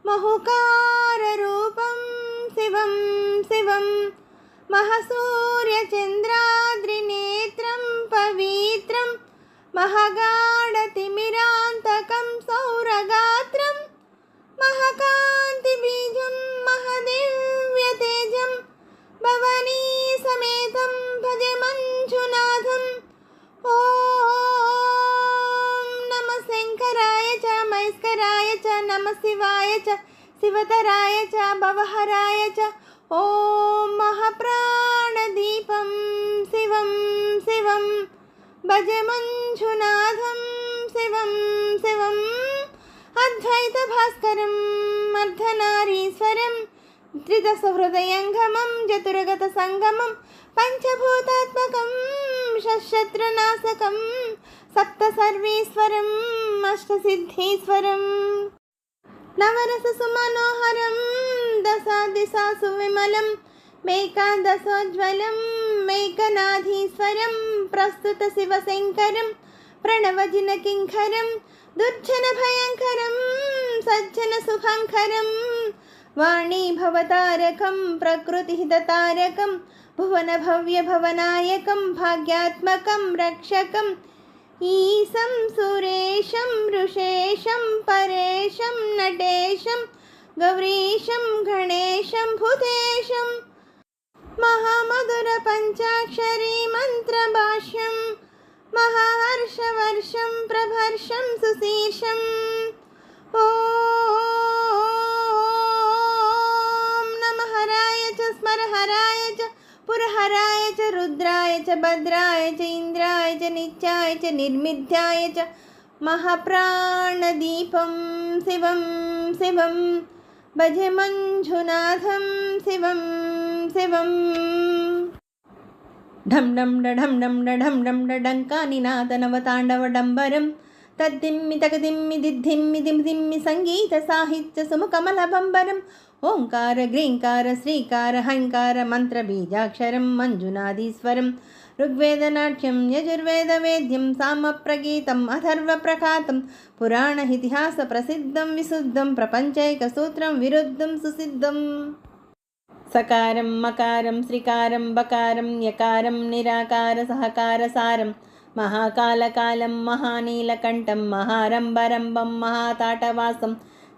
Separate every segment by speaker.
Speaker 1: మహుకారరూపం శివం శివం మహసూర్యచంద్రాద్రినేత్రం పవిత్రం మహగాఢతిమిరాంతకం సౌరగాత్రం మహకాంతిబీజం మహదివ్యతేజం భవనీ సమేతం భజ మంజునాథం. ఓం నమ శంకరాయ చ మైస్కరాయ చ నమ శివాయ చ శివతరాయ చ భవహరాయ చ. ఓం మహాప్రాణదీపం శివం శివం భజ మంజునాథం శివం శివం. అద్వైత భాస్కరం అర్ధనారీశ్వరం త్రిదశహృదయంగమం చతురగత సంగమం పంచభూతాత్మకం షట్శత్రునాశకం సప్త సర్వేశ్వరం అష్టసిద్ధీశ్వరం నవరస సుమనోహరం దశాదిశాసు విమలం మేకాదశోజ్వలం మేకనాధీశ్వరం ప్రస్తుత శివశంకరం ప్రణవజిన కింకరం దుర్జన భయంకరం సజ్జన శుభంకరం వాణీ భవతారకం ప్రకృతిహితతారకం భువన భవ్య భవనాయకం భాగ్యాత్మకం రక్షకం ఈశం సురేశం ఋషేశం పరేశం నటేశం గౌరీశం గణేశం భూతేశం మహామధుర పంచాక్షరీ మంత్రభాష్యం మహాహర్షవర్షం ప్రభర్షం సుశీర్షం. ఓం నమః హరాయ చ స్మరహరాయ చ పురహరాయ చ రుద్రాయ చ భద్రాయ చ ఇంద్రాయ చ నిత్యాయ చ నిర్మిథ్యాయ చ మహాప్రాణదీపం శివం శివం భజ మంజునాథం శివం శివం. ఢం ఢం ఢం ఢం ఢం ఢం డంకానినాదనవతాండవడంబరం తద్దిమ్మి తగదిమ్మి దిద్దిమ్మి దిమ్మి సంగీత సాహిత్య సుముకమలబంబరం. ఓంకార గ్రీంకార శ్రీకార హంకార మంత్ర బీజాక్షరం మంజునాదీశ్వరం ఋగ్వేదనాట్యం యజుర్వేద వేద్యం సామప్రగీతం అథర్వప్రకాతం పురాణ ఇతిహాస ప్రసిద్ధం విశుద్ధం ప్రపంచైక సూత్రం విరుద్ధం సుసిద్ధం. సకారం మకారం శ్రీకారం బకారం యకారం నిరాకార సహకార సారం మహాకాలకాలం మహానీలకంఠం మహారంభరంభం మహాతాటవాసం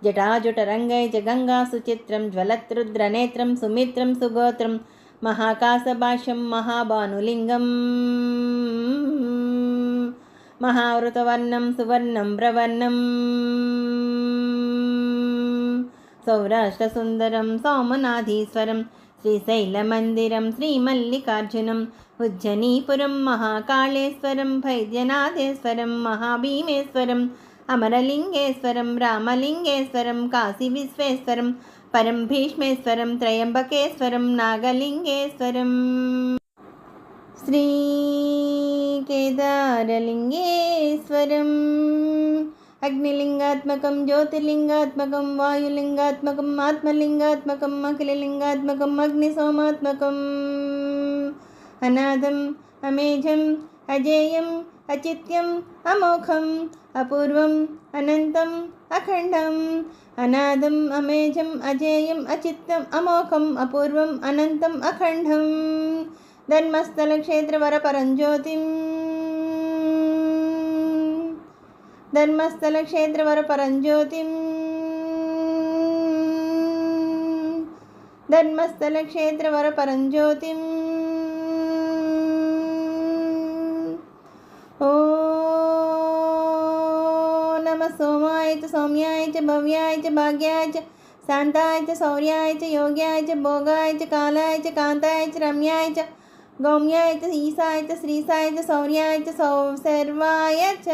Speaker 1: జటాజుటరంగై చ గంగాసుచిత్రం జ్వలత్రుద్రనేత్రం సుమిత్రం సుగోత్రం మహాకాశభాష్యం మహాభానులింగం మహావృతవర్ణం సువర్ణం ప్రవర్ణం సౌరాష్ట్రసుందరం సోమనాథీశ్వరం శ్రీశైలమందిరం శ్రీమల్లికార్జునం ఉజ్జనీపురం మహాకాళేశ్వరం వైద్యనాథేశ్వరం మహాభీమేశ్వరం అమరలింగేశ్వరం రామలింగేశ్వరం కాశీ విశ్వేశ్వరం పరం భీష్మేశ్వరం త్రయంబకేశ్వరం నాగలింగేశ్వరం శ్రీకేదారలింగేశ్వరం అగ్నిలింగాత్మకం జ్యోతిర్లింగాత్మకం వాయులింగాత్మకం ఆత్మలింగాత్మకం అఖిలలింగాత్మకం అగ్నిసోమాత్మకం అనాథం అమేజం అజేయం అచిత్యం అమోఘం అపూర్వం అనంతం అఖండం. అనాథం అమేజం అజేయం అచిత్తం అమోఘం అపూర్వం అనంతం అఖండం. ధర్మస్థల క్షేత్రవర పరంజ్యోతిం ధర్మస్థల క్షేత్రవర పరంజ్యోతిం ధర్మస్థల క్షేత్రవర పరంజ్యోతిం. ఓ నమ సోమాయ చ సౌమ్యాయ చ భవ్యాయ చ భాగ్యాయ చ శాంతాయ చ శౌర్యాయ చ యోగ్యాయ చ భోగాయ చ కాలాయ చ కాంతాయ చ రమ్యాయ చ గౌమ్యాయ చ ఈశాయ చ శ్రీశాయ చ శౌర్యాయ చ సర్వాయ చ.